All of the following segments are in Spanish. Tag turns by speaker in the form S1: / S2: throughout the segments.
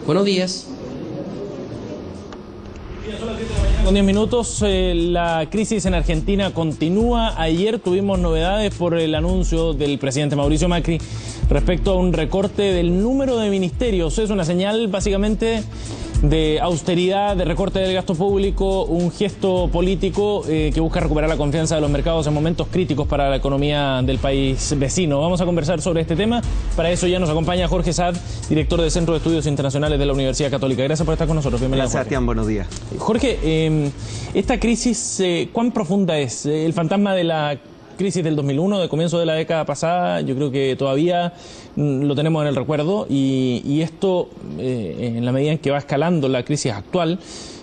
S1: Buenos días.
S2: Con 10 minutos, la crisis en Argentina continúa. Ayer tuvimos novedades por el anuncio del presidente Mauricio Macri respecto a un recorte del número de ministerios. Es una señal básicamente de austeridad, de recorte del gasto público, un gesto político que busca recuperar la confianza de los mercados en momentos críticos para la economía del país vecino. Vamos a conversar sobre este tema. Para eso ya nos acompaña Jorge Saad, director del Centro de Estudios Internacionales de la Universidad Católica. Gracias por estar con nosotros. Bienvenido.
S3: Gracias, Sebastián. Buenos días.
S2: Jorge, esta crisis, ¿cuán profunda es? El fantasma de la crisis del 2001, de comienzo de la década pasada, yo creo que todavía lo tenemos en el recuerdo y esto, en la medida en que va escalando la crisis actual,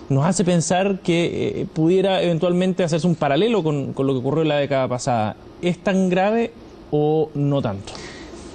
S2: nos hace pensar que pudiera eventualmente hacerse un paralelo con lo que ocurrió en la década pasada. ¿Es tan grave o no tanto?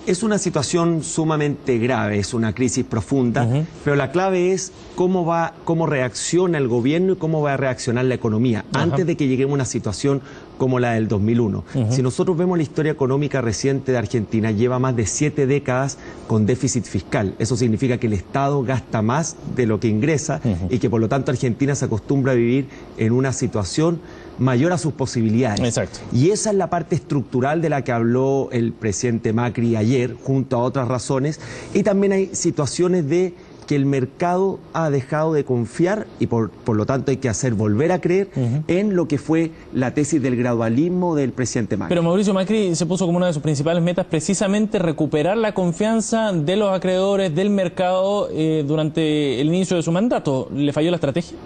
S3: Es una situación sumamente grave, es una crisis profunda, pero la clave es cómo reacciona el gobierno y cómo va a reaccionar la economía antes de que lleguemos a una situación como la del 2001. Si nosotros vemos la historia económica reciente de Argentina, lleva más de 7 décadas con déficit fiscal. Eso significa que el Estado gasta más de lo que ingresa y que por lo tanto Argentina se acostumbra a vivir en una situación mayor a sus posibilidades.
S2: Exacto.
S3: Y esa es la parte estructural de la que habló el presidente Macri ayer, junto a otras razones. Y también hay situaciones de que el mercado ha dejado de confiar y por lo tanto hay que hacer volver a creer en lo que fue la tesis del gradualismo del presidente Macri.
S2: Pero Mauricio Macri se puso como una de sus principales metas precisamente recuperar la confianza de los acreedores, del mercado, durante el inicio de su mandato. ¿Le falló la estrategia?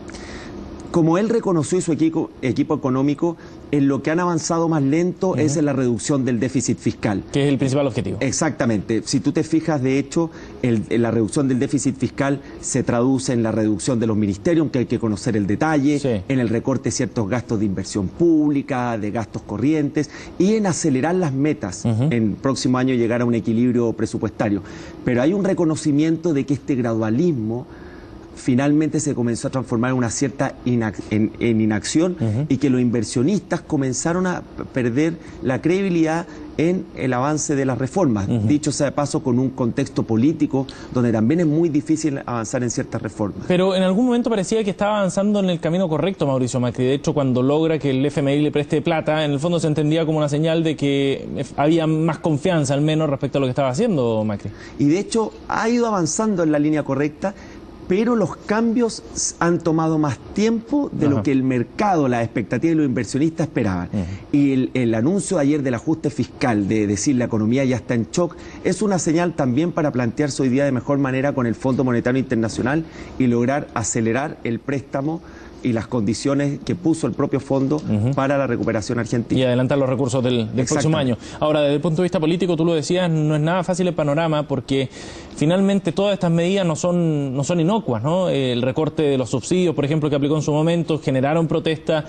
S3: Como él reconoció y su equipo económico, en lo que han avanzado más lento es en la reducción del déficit fiscal.
S2: Que es el principal objetivo.
S3: Exactamente. Si tú te fijas, de hecho, la reducción del déficit fiscal se traduce en la reducción de los ministerios, aunque hay que conocer el detalle, en el recorte de ciertos gastos de inversión pública, de gastos corrientes, y en acelerar las metas, en el próximo año llegar a un equilibrio presupuestario. Pero hay un reconocimiento de que este gradualismo finalmente se comenzó a transformar en una cierta inacción y que los inversionistas comenzaron a perder la credibilidad en el avance de las reformas. Dicho sea de paso, con un contexto político donde también es muy difícil avanzar en ciertas reformas.
S2: Pero en algún momento parecía que estaba avanzando en el camino correcto Mauricio Macri. De hecho, cuando logra que el FMI le preste plata, en el fondo se entendía como una señal de que había más confianza, al menos, respecto a lo que estaba haciendo Macri.
S3: Y de hecho ha ido avanzando en la línea correcta, pero los cambios han tomado más tiempo de lo que el mercado, las expectativas de los inversionistas esperaban. Y el anuncio de ayer del ajuste fiscal, de decir la economía ya está en shock, es una señal también para plantearse hoy día de mejor manera con el Fondo Monetario Internacional y lograr acelerar el préstamo y las condiciones que puso el propio fondo para la recuperación argentina. Y
S2: adelantar los recursos del próximo año. Ahora, desde el punto de vista político, tú lo decías, no es nada fácil el panorama porque finalmente todas estas medidas no son inocuas, ¿no? El recorte de los subsidios, por ejemplo, que aplicó en su momento, generaron protestas,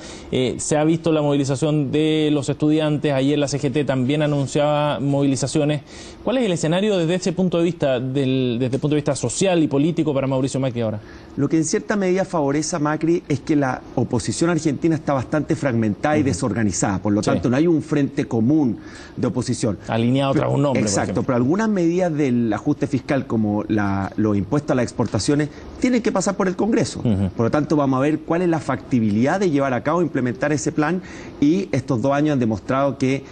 S2: se ha visto la movilización de los estudiantes, ayer la CGT también anunciaba movilizaciones. ¿Cuál es el escenario desde ese punto de vista, desde el punto de vista social y político para Mauricio Macri ahora?
S3: Lo que en cierta medida favorece a Macri es que la oposición argentina está bastante fragmentada y desorganizada, por lo tanto no hay un frente común de oposición.
S2: Alineado tras un nombre.
S3: Exacto, pero algunas medidas del ajuste fiscal como los impuestos a las exportaciones tienen que pasar por el Congreso. Por lo tanto vamos a ver cuál es la factibilidad de llevar a cabo, implementar ese plan, y estos 2 años han demostrado que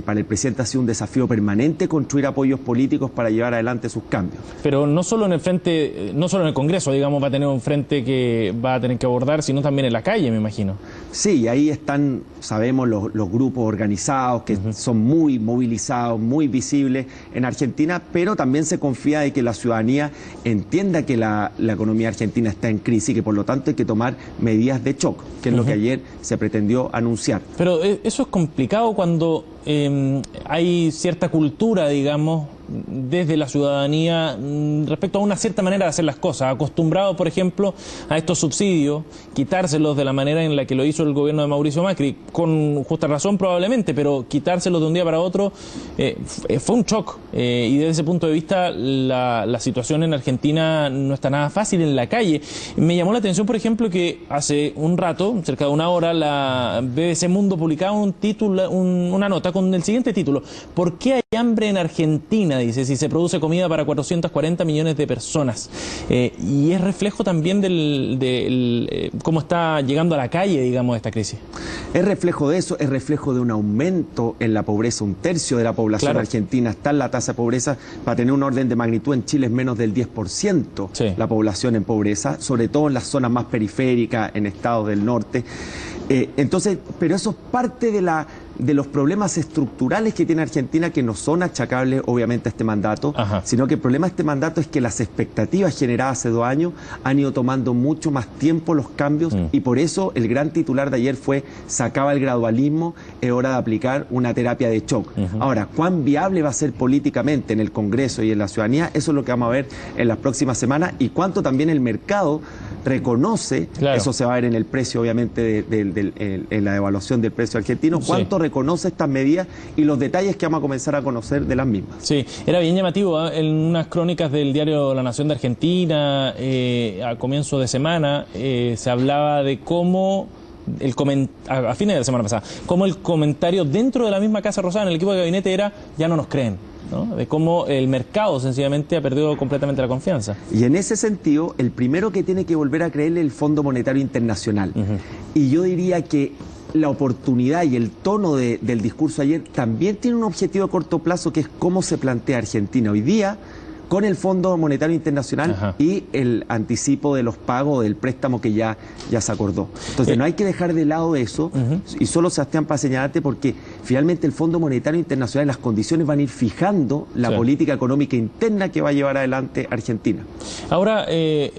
S3: para el presidente ha sido un desafío permanente construir apoyos políticos para llevar adelante sus cambios.
S2: Pero no solo en el frente, no solo en el Congreso, digamos, va a tener un frente que va a tener que abordar, sino también en la calle, me imagino.
S3: Sí, ahí están, sabemos, los grupos organizados que son muy movilizados, muy visibles en Argentina, pero también se confía de que la ciudadanía entienda que la economía argentina está en crisis y que por lo tanto hay que tomar medidas de shock, que es lo que ayer se pretendió anunciar.
S2: Pero eso es complicado cuando hay cierta cultura, digamos, desde la ciudadanía respecto a una cierta manera de hacer las cosas, acostumbrado, por ejemplo, a estos subsidios, quitárselos de la manera en la que lo hizo el gobierno de Mauricio Macri, con justa razón probablemente, pero quitárselos de un día para otro fue un shock, y desde ese punto de vista la situación en Argentina no está nada fácil en la calle. Me llamó la atención, por ejemplo, que hace un rato, cerca de una hora, la BBC Mundo publicaba una nota con el siguiente título: ¿por qué hay hambre en Argentina, dice, si se produce comida para 440 millones de personas. Y es reflejo también del cómo está llegando a la calle, digamos, esta crisis.
S3: Es reflejo de eso, es reflejo de un aumento en la pobreza. 1/3 de la población argentina está en la tasa de pobreza. Para tener un orden de magnitud, en Chile es menos del 10% la población en pobreza, sobre todo en las zonas más periféricas, en estados del norte. Entonces, pero eso es parte de los problemas estructurales que tiene Argentina, que no son achacables obviamente a este mandato, sino que el problema de este mandato es que las expectativas generadas hace 2 años han ido tomando mucho más tiempo los cambios, y por eso el gran titular de ayer fue: se acaba el gradualismo, es hora de aplicar una terapia de shock. Ahora, ¿cuán viable va a ser políticamente en el Congreso y en la ciudadanía? Eso es lo que vamos a ver en las próximas semanas, y cuánto también el mercado reconoce, eso se va a ver en el precio obviamente en la devaluación del precio argentino, cuánto reconoce estas medidas y los detalles que vamos a comenzar a conocer de las mismas.
S2: Sí, era bien llamativo, en unas crónicas del diario La Nación de Argentina, a comienzo de semana, se hablaba de cómo a fines de la semana pasada, cómo el comentario dentro de la misma Casa Rosada, en el equipo de gabinete, era: ya no nos creen, ¿no? De cómo el mercado sencillamente ha perdido completamente la confianza.
S3: Y en ese sentido, el primero que tiene que volver a creerle es el Fondo Monetario Internacional. Y yo diría que la oportunidad y el tono del discurso ayer también tiene un objetivo a corto plazo, que es cómo se plantea Argentina hoy día con el Fondo Monetario Internacional y el anticipo de los pagos del préstamo que ya se acordó. Entonces no hay que dejar de lado eso, y solo, Sebastián, para señalarte, porque finalmente el Fondo Monetario Internacional, las condiciones van a ir fijando la política económica interna que va a llevar adelante Argentina.
S2: Ahora,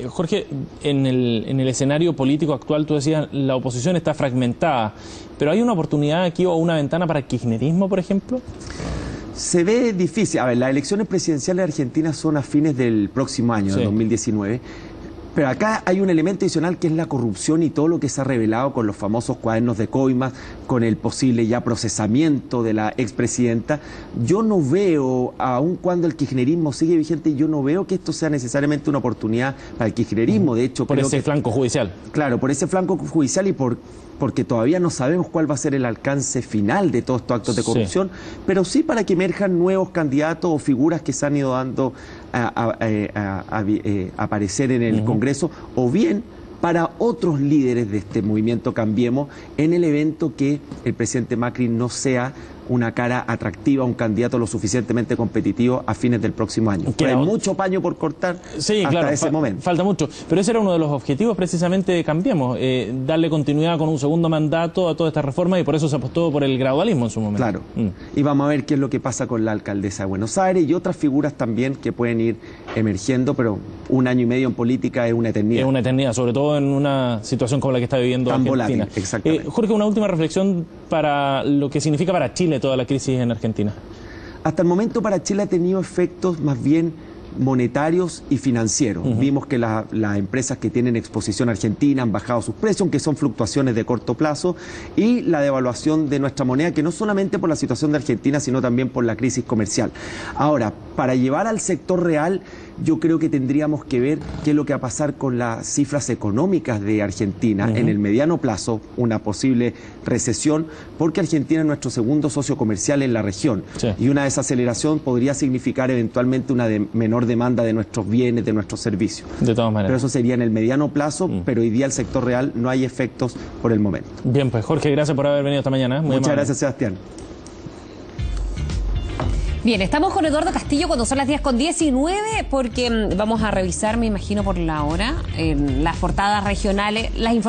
S2: Jorge, en el escenario político actual, tú decías, la oposición está fragmentada, pero ¿hay una oportunidad aquí o una ventana para el kirchnerismo, por ejemplo?
S3: Se ve difícil. A ver, las elecciones presidenciales de Argentina son a fines del próximo año, del 2019. Pero acá hay un elemento adicional, que es la corrupción y todo lo que se ha revelado con los famosos cuadernos de coimas, con el posible ya procesamiento de la expresidenta. Yo no veo, aun cuando el kirchnerismo sigue vigente, yo no veo que esto sea necesariamente una oportunidad para el kirchnerismo. De hecho,
S2: por ese flanco judicial.
S3: Claro, por ese flanco judicial y porque todavía no sabemos cuál va a ser el alcance final de todos estos actos de corrupción, pero sí para que emerjan nuevos candidatos o figuras que se han ido dando a aparecer en el Congreso, o bien para otros líderes de este movimiento Cambiemos, en el evento que el presidente Macri no sea una cara atractiva, un candidato lo suficientemente competitivo a fines del próximo año. Hay mucho paño por cortar hasta ese momento.
S2: Falta mucho, pero ese era uno de los objetivos precisamente de Cambiemos, darle continuidad con un segundo mandato a toda esta reforma, y por eso se apostó por el gradualismo en su momento.
S3: Claro, y vamos a ver qué es lo que pasa con la alcaldesa de Buenos Aires y otras figuras también que pueden ir emergiendo, pero 1 año y medio en política es una eternidad.
S2: Es una eternidad, sobre todo en una situación como la que está viviendo
S3: tan
S2: Argentina.
S3: Volátil, exactamente.
S2: Jorge, una última reflexión para lo que significa para Chile toda la crisis en Argentina.
S3: Hasta el momento para Chile ha tenido efectos más bien monetarios y financieros. Vimos que las empresas que tienen exposición argentina han bajado sus precios, aunque son fluctuaciones de corto plazo, y la devaluación de nuestra moneda, que no solamente por la situación de Argentina, sino también por la crisis comercial. Ahora, para llevar al sector real, yo creo que tendríamos que ver qué es lo que va a pasar con las cifras económicas de Argentina en el mediano plazo, una posible recesión, porque Argentina es nuestro segundo socio comercial en la región, y una desaceleración podría significar eventualmente una menor demanda de nuestros bienes, de nuestros servicios.
S2: De todas maneras.
S3: Pero eso sería en el mediano plazo, pero hoy día el sector real no hay efectos por el momento.
S2: Bien, pues Jorge, gracias por haber venido esta mañana.
S3: Muchas gracias, Sebastián.
S1: Bien, estamos con Eduardo Castillo cuando son las 10:19, porque vamos a revisar, me imagino por la hora, las portadas regionales, las informaciones.